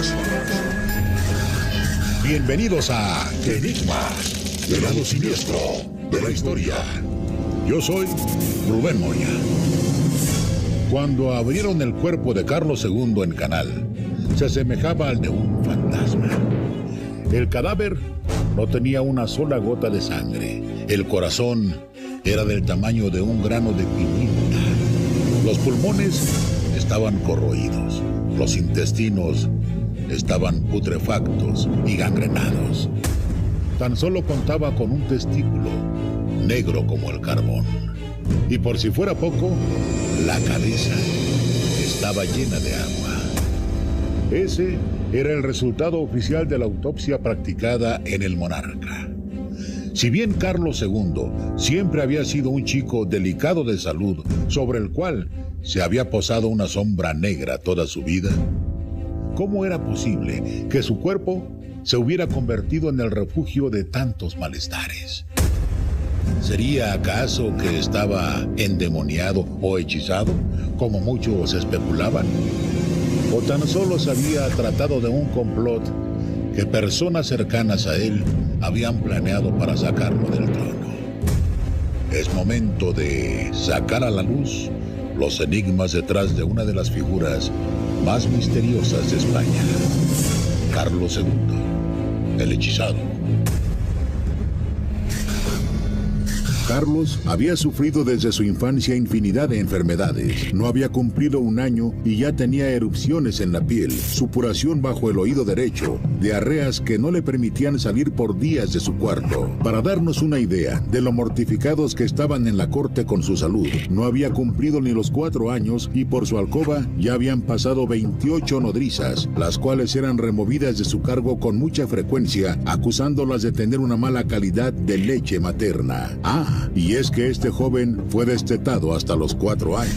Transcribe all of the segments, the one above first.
Enigmas. Bienvenidos a Enigmas, el lado siniestro de la historia. Yo soy Rubén Moya. Cuando abrieron el cuerpo de Carlos II en Canal, se asemejaba al de un fantasma. El cadáver no tenía una sola gota de sangre. El corazón era del tamaño de un grano de pimienta. Los pulmones estaban corroídos. Los intestinos estaban putrefactos y gangrenados. Tan solo contaba con un testículo, negro como el carbón. Y por si fuera poco, la cabeza estaba llena de agua. Ese era el resultado oficial de la autopsia practicada en el monarca. Si bien Carlos II siempre había sido un chico delicado de salud, sobre el cual se había posado una sombra negra toda su vida, ¿cómo era posible que su cuerpo se hubiera convertido en el refugio de tantos malestares? ¿Sería acaso que estaba endemoniado o hechizado, como muchos especulaban? ¿O tan solo se había tratado de un complot que personas cercanas a él habían planeado para sacarlo del trono? Es momento de sacar a la luz los enigmas detrás de una de las figuras más misteriosas de España. Carlos II, el hechizado. Carlos había sufrido desde su infancia infinidad de enfermedades. No había cumplido un año y ya tenía erupciones en la piel, supuración bajo el oído derecho, diarreas que no le permitían salir por días de su cuarto. Para darnos una idea de lo mortificados que estaban en la corte con su salud, no había cumplido ni los 4 años y por su alcoba ya habían pasado 28 nodrizas, las cuales eran removidas de su cargo con mucha frecuencia, acusándolas de tener una mala calidad de leche materna. Y es que este joven fue destetado hasta los 4 años.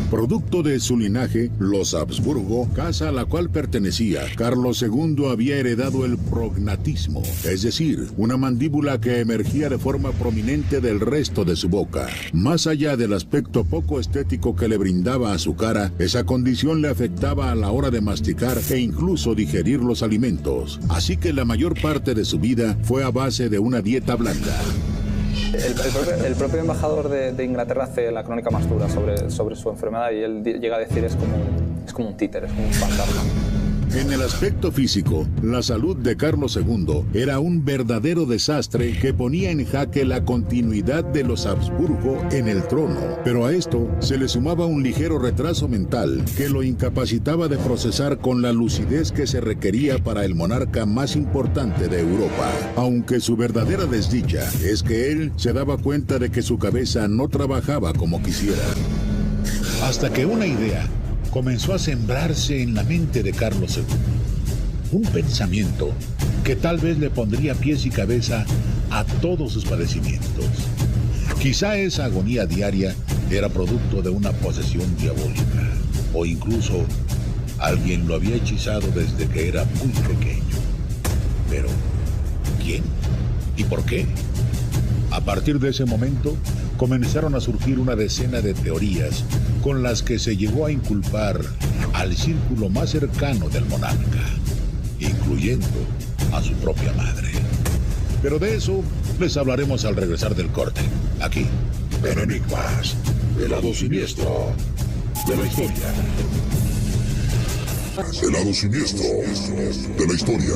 Producto de su linaje, los Habsburgo, casa a la cual pertenecía, Carlos II había heredado el prognatismo, es decir, una mandíbula que emergía de forma prominente del resto de su boca. Más allá del aspecto poco estético que le brindaba a su cara, esa condición le afectaba a la hora de masticar e incluso digerir los alimentos. Así que la mayor parte de su vida fue a base de una dieta blanda. El propio embajador de Inglaterra hace la crónica más dura sobre su enfermedad y él llega a decir es como un títere, es como un fantasma. En el aspecto físico, la salud de Carlos II era un verdadero desastre que ponía en jaque la continuidad de los Habsburgo en el trono. Pero a esto se le sumaba un ligero retraso mental que lo incapacitaba de procesar con la lucidez que se requería para el monarca más importante de Europa. Aunque su verdadera desdicha es que él se daba cuenta de que su cabeza no trabajaba como quisiera. Hasta que una idea comenzó a sembrarse en la mente de Carlos II. Un pensamiento que tal vez le pondría pies y cabeza a todos sus padecimientos. Quizá esa agonía diaria era producto de una posesión diabólica, o incluso alguien lo había hechizado desde que era muy pequeño. Pero, ¿quién? ¿Y por qué? A partir de ese momento, comenzaron a surgir una decena de teorías con las que se llegó a inculpar al círculo más cercano del monarca, incluyendo a su propia madre. Pero de eso les hablaremos al regresar del corte, aquí, en Enigmas, el lado siniestro de la historia. El lado siniestro de la historia.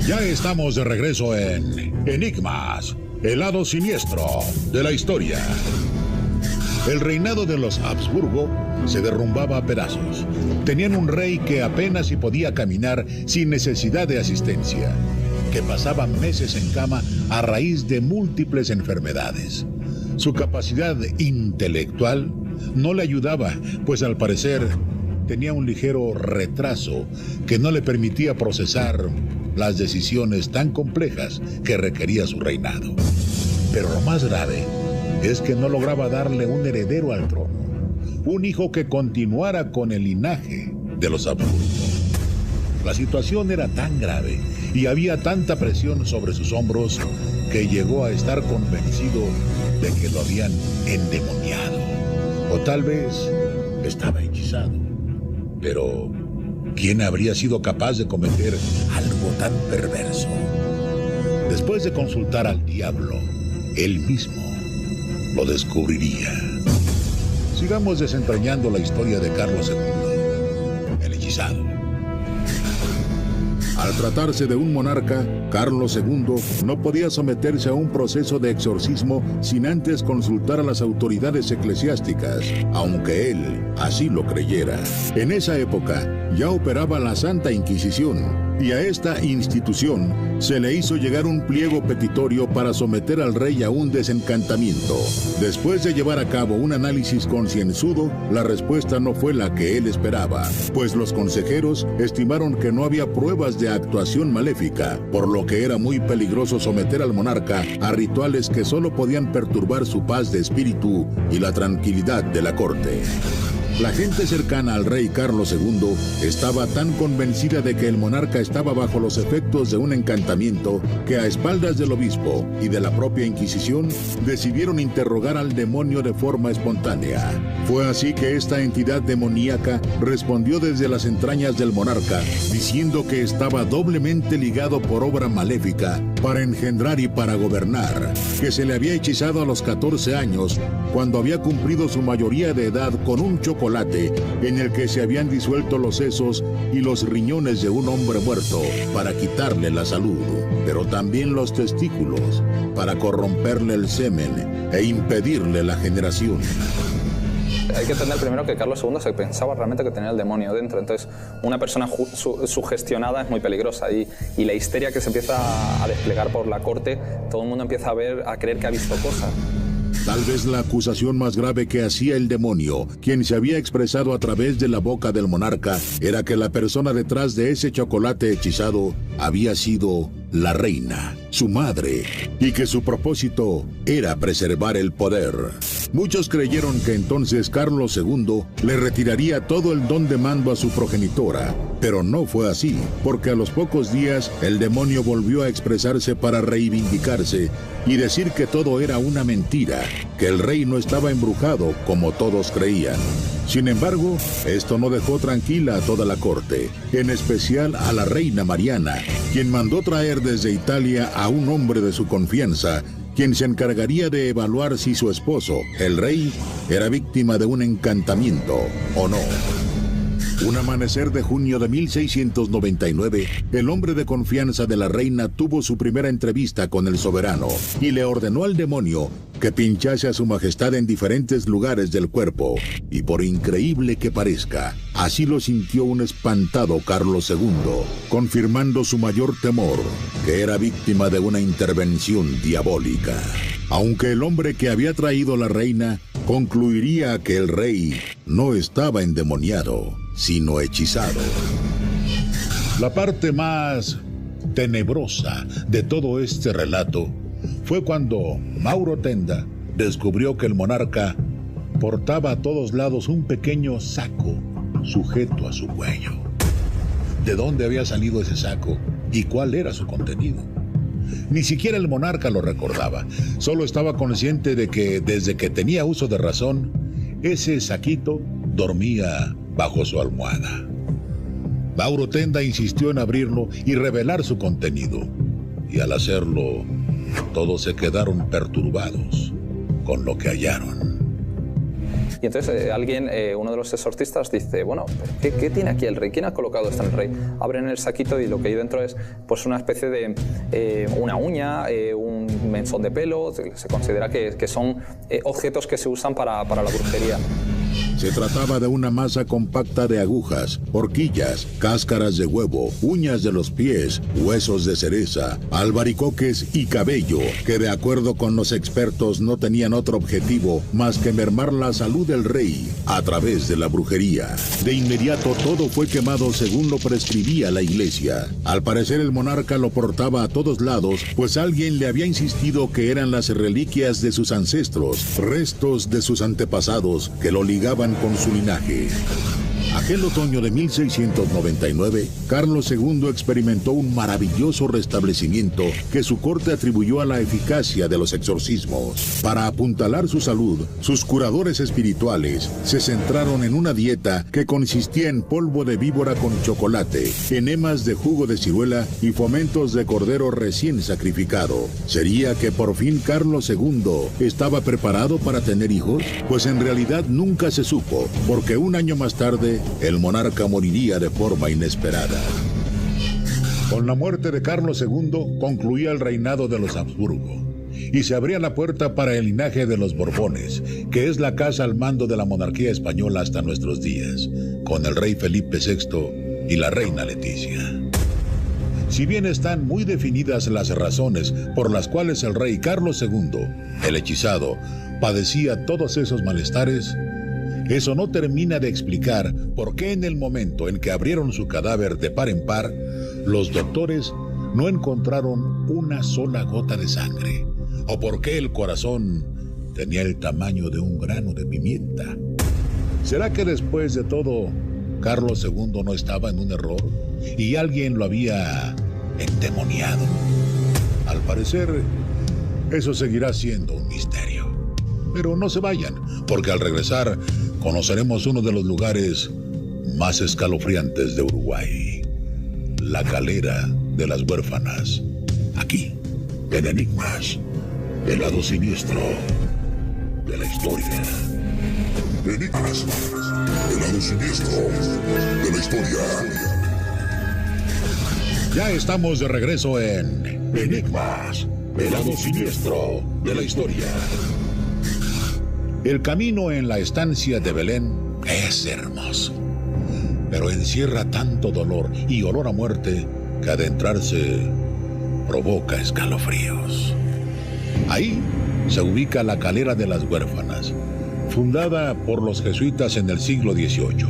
Ya estamos de regreso en Enigmas, el lado siniestro de la historia. El reinado de los Habsburgo se derrumbaba a pedazos. Tenían un rey que apenas si podía caminar sin necesidad de asistencia, que pasaba meses en cama a raíz de múltiples enfermedades. Su capacidad intelectual no le ayudaba, pues al parecer tenía un ligero retraso que no le permitía procesar las decisiones tan complejas que requería su reinado. Pero lo más grave es que no lograba darle un heredero al trono, un hijo que continuara con el linaje de los Habsburgo. La situación era tan grave y había tanta presión sobre sus hombros que llegó a estar convencido de que lo habían endemoniado, o tal vez estaba hechizado. Pero, ¿quién habría sido capaz de cometer algo tan perverso? Después de consultar al diablo, él mismo lo descubriría. Sigamos desentrañando la historia de Carlos II, el hechizado. Al tratarse de un monarca, Carlos II no podía someterse a un proceso de exorcismo sin antes consultar a las autoridades eclesiásticas, aunque él así lo creyera. En esa época ya operaba la Santa Inquisición, y a esta institución se le hizo llegar un pliego petitorio para someter al rey a un desencantamiento. Después de llevar a cabo un análisis concienzudo, la respuesta no fue la que él esperaba, pues los consejeros estimaron que no había pruebas de actuación maléfica, por lo que era muy peligroso someter al monarca a rituales que solo podían perturbar su paz de espíritu y la tranquilidad de la corte. La gente cercana al rey Carlos II estaba tan convencida de que el monarca estaba bajo los efectos de un encantamiento que, a espaldas del obispo y de la propia Inquisición, decidieron interrogar al demonio de forma espontánea. Fue así que esta entidad demoníaca respondió desde las entrañas del monarca, diciendo que estaba doblemente ligado por obra maléfica para engendrar y para gobernar, que se le había hechizado a los 14 años, cuando había cumplido su mayoría de edad, con un chocolate en el que se habían disuelto los sesos y los riñones de un hombre muerto para quitarle la salud, pero también los testículos para corromperle el semen e impedirle la generación. Hay que entender primero que Carlos II se pensaba realmente que tenía el demonio dentro, entonces una persona sugestionada es muy peligrosa y la histeria que se empieza a desplegar por la corte, todo el mundo empieza a creer que ha visto cosas. Tal vez la acusación más grave que hacía el demonio, quien se había expresado a través de la boca del monarca, era que la persona detrás de ese chocolate hechizado había sido la reina, su madre, y que su propósito era preservar el poder. Muchos creyeron que entonces Carlos II le retiraría todo el don de mando a su progenitora, pero no fue así, porque a los pocos días el demonio volvió a expresarse para reivindicarse y decir que todo era una mentira, que el rey no estaba embrujado como todos creían. Sin embargo, esto no dejó tranquila a toda la corte, en especial a la reina Mariana, quien mandó traer desde Italia a un hombre de su confianza, quien se encargaría de evaluar si su esposo, el rey, era víctima de un encantamiento o no. Un amanecer de junio de 1699, el hombre de confianza de la reina tuvo su primera entrevista con el soberano y le ordenó al demonio que pinchase a su majestad en diferentes lugares del cuerpo. Y por increíble que parezca, así lo sintió un espantado Carlos II, confirmando su mayor temor, que era víctima de una intervención diabólica. Aunque el hombre que había traído la reina concluiría que el rey no estaba endemoniado, sino hechizado. La parte más tenebrosa de todo este relato fue cuando Mauro Tenda descubrió que el monarca portaba a todos lados un pequeño saco sujeto a su cuello. ¿De dónde había salido ese saco y cuál era su contenido? Ni siquiera el monarca lo recordaba, solo estaba consciente de que desde que tenía uso de razón, ese saquito dormía bajo su almohada. Mauro Tenda insistió en abrirlo y revelar su contenido, y al hacerlo, todos se quedaron perturbados con lo que hallaron. Y entonces uno de los exorcistas dice, bueno, ¿qué tiene aquí el rey? ¿Quién ha colocado esto en el rey? Abren el saquito y lo que hay dentro es pues una especie de una uña, un mechón de pelo. Se considera que son objetos que se usan para la brujería. Se trataba de una masa compacta de agujas, horquillas, cáscaras de huevo, uñas de los pies, huesos de cereza, albaricoques y cabello, que de acuerdo con los expertos no tenían otro objetivo más que mermar la salud del rey a través de la brujería. De inmediato todo fue quemado según lo prescribía la iglesia. Al parecer el monarca lo portaba a todos lados, pues alguien le había insistido que eran las reliquias de sus ancestros, restos de sus antepasados que lo ligaban con su linaje. Aquel otoño de 1699, Carlos II experimentó un maravilloso restablecimiento que su corte atribuyó a la eficacia de los exorcismos. Para apuntalar su salud, sus curadores espirituales se centraron en una dieta que consistía en polvo de víbora con chocolate, enemas de jugo de ciruela y fomentos de cordero recién sacrificado. ¿Sería que por fin Carlos II estaba preparado para tener hijos? Pues en realidad nunca se supo, porque un año más tarde, el monarca moriría de forma inesperada. Con la muerte de Carlos II concluía el reinado de los Habsburgo y se abría la puerta para el linaje de los Borbones, que es la casa al mando de la monarquía española hasta nuestros días, con el rey Felipe VI y la reina Leticia. Si bien están muy definidas las razones por las cuales el rey Carlos II, el hechizado, padecía todos esos malestares, eso no termina de explicar por qué en el momento en que abrieron su cadáver de par en par, los doctores no encontraron una sola gota de sangre, o por qué el corazón tenía el tamaño de un grano de pimienta. ¿Será que después de todo, Carlos II no estaba en un error y alguien lo había endemoniado? Al parecer, eso seguirá siendo un misterio. Pero no se vayan, porque al regresar conoceremos uno de los lugares más escalofriantes de Uruguay, la Calera de las Huérfanas, aquí, en Enigmas, del lado siniestro de la historia. Enigmas, del lado siniestro de la historia. Ya estamos de regreso en Enigmas, del lado siniestro de la historia. El camino en la estancia de Belén es hermoso, pero encierra tanto dolor y olor a muerte que adentrarse provoca escalofríos. Ahí se ubica la Calera de las Huérfanas, fundada por los jesuitas en el siglo XVIII,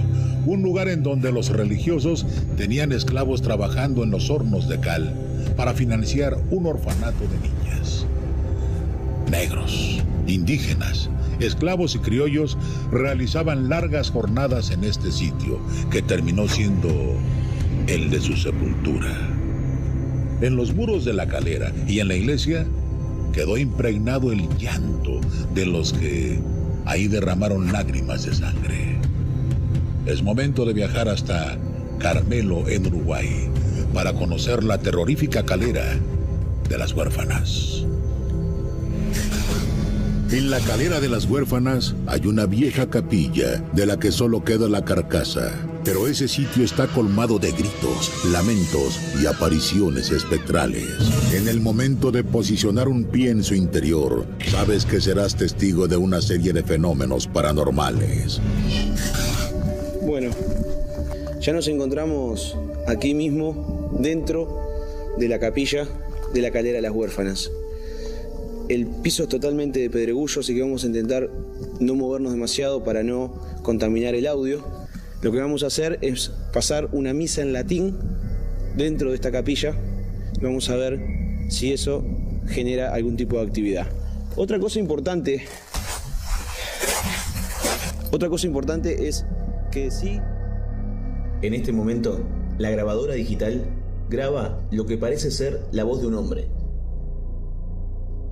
un lugar en donde los religiosos tenían esclavos trabajando en los hornos de cal para financiar un orfanato de niñas. Negros, indígenas, esclavos y criollos realizaban largas jornadas en este sitio, que terminó siendo el de su sepultura. En los muros de la Calera y en la iglesia quedó impregnado el llanto de los que ahí derramaron lágrimas de sangre. Es momento de viajar hasta Carmelo, en Uruguay, para conocer la terrorífica Calera de las Huérfanas. En la Calera de las Huérfanas hay una vieja capilla de la que solo queda la carcasa, pero ese sitio está colmado de gritos, lamentos y apariciones espectrales. En el momento de posicionar un pie en su interior, sabes que serás testigo de una serie de fenómenos paranormales. Bueno, ya nos encontramos aquí mismo, dentro de la capilla de la Calera de las Huérfanas. El piso es totalmente de pedregullo, así que vamos a intentar no movernos demasiado para no contaminar el audio. Lo que vamos a hacer es pasar una misa en latín dentro de esta capilla y vamos a ver si eso genera algún tipo de actividad. Otra cosa importante es que sí, en este momento la grabadora digital graba lo que parece ser la voz de un hombre.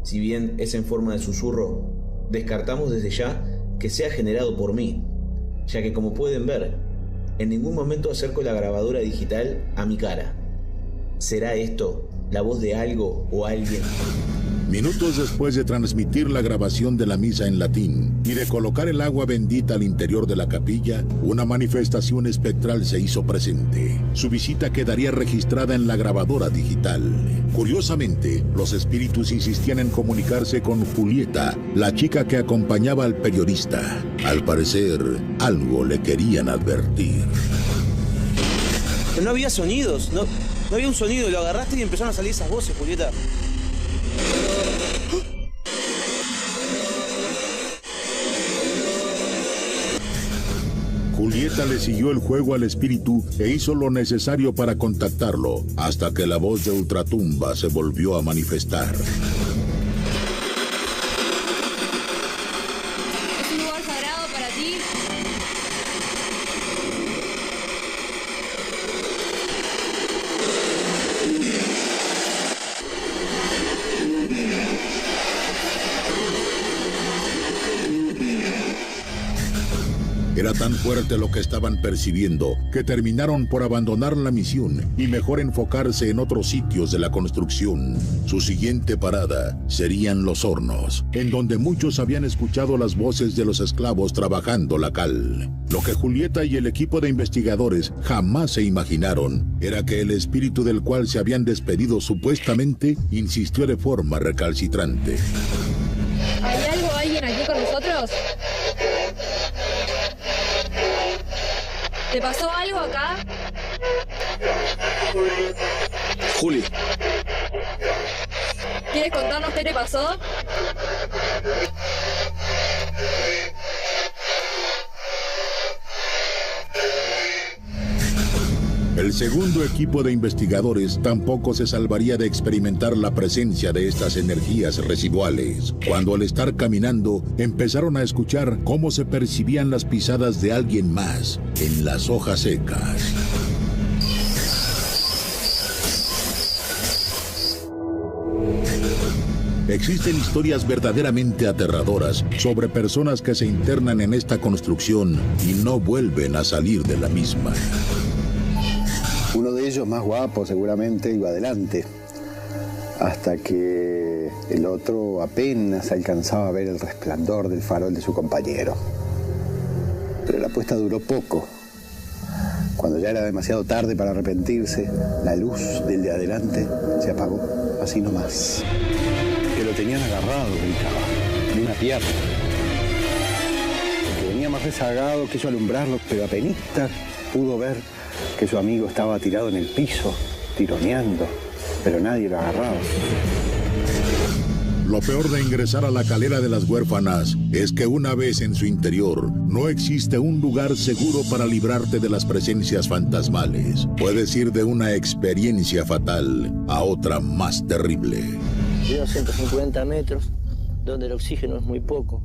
Si bien es en forma de susurro, descartamos desde ya que sea generado por mí, ya que como pueden ver, en ningún momento acerco la grabadora digital a mi cara. ¿Será esto la voz de algo o alguien? Minutos después de transmitir la grabación de la misa en latín y de colocar el agua bendita al interior de la capilla, una manifestación espectral se hizo presente. Su visita quedaría registrada en la grabadora digital. Curiosamente, los espíritus insistían en comunicarse con Julieta, la chica que acompañaba al periodista. Al parecer, algo le querían advertir. Pero no había sonidos, no había un sonido, lo agarraste y empezaron a salir esas voces, Julieta. Julieta le siguió el juego al espíritu e hizo lo necesario para contactarlo, hasta que la voz de Ultratumba se volvió a manifestar. Es un lugar sagrado para ti. Era tan fuerte lo que estaban percibiendo que terminaron por abandonar la misión y mejor enfocarse en otros sitios de la construcción. Su siguiente parada serían los hornos, en donde muchos habían escuchado las voces de los esclavos trabajando la cal. Lo que Julieta y el equipo de investigadores jamás se imaginaron era que el espíritu del cual se habían despedido supuestamente insistió de forma recalcitrante. ¿Hay alguien aquí con nosotros? ¿Te pasó algo acá? Juli. ¿Quieres contarnos qué te pasó? El segundo equipo de investigadores tampoco se salvaría de experimentar la presencia de estas energías residuales, cuando al estar caminando empezaron a escuchar cómo se percibían las pisadas de alguien más en las hojas secas. Existen historias verdaderamente aterradoras sobre personas que se internan en esta construcción y no vuelven a salir de la misma. Uno de ellos, más guapo seguramente, iba adelante, hasta que el otro apenas alcanzaba a ver el resplandor del farol de su compañero. Pero la apuesta duró poco. Cuando ya era demasiado tarde para arrepentirse, la luz del de adelante se apagó, así nomás. Que lo tenían agarrado, gritaba, de una pierna. Que venía más rezagado, quiso alumbrarlo, pero apenas pudo ver que su amigo estaba tirado en el piso, tironeando, pero nadie lo agarraba. Lo peor de ingresar a la calera de las huérfanas es que una vez en su interior no existe un lugar seguro para librarte de las presencias fantasmales. Puedes ir de una experiencia fatal a otra más terrible. De 150 metros, donde el oxígeno es muy poco,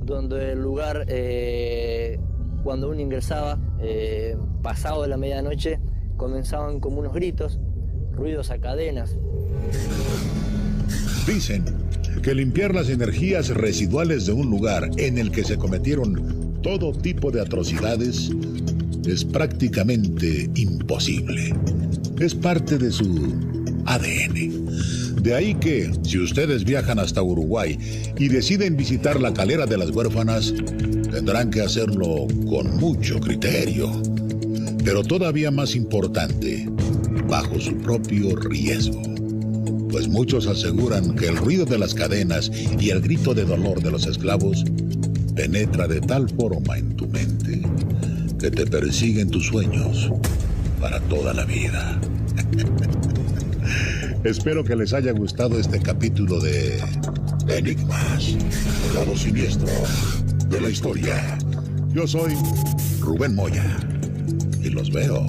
donde el lugar, cuando uno ingresaba, pasado de la medianoche, comenzaban como unos gritos, ruidos a cadenas. Dicen que limpiar las energías residuales de un lugar en el que se cometieron todo tipo de atrocidades es prácticamente imposible. Es parte de su ADN. De ahí que, si ustedes viajan hasta Uruguay y deciden visitar la calera de las huérfanas, tendrán que hacerlo con mucho criterio. Pero todavía más importante, bajo su propio riesgo. Pues muchos aseguran que el ruido de las cadenas y el grito de dolor de los esclavos penetra de tal forma en tu mente que te persiguen tus sueños para toda la vida. Espero que les haya gustado este capítulo de Enigmas, el lado siniestro de la historia. Yo soy Rubén Moya y los veo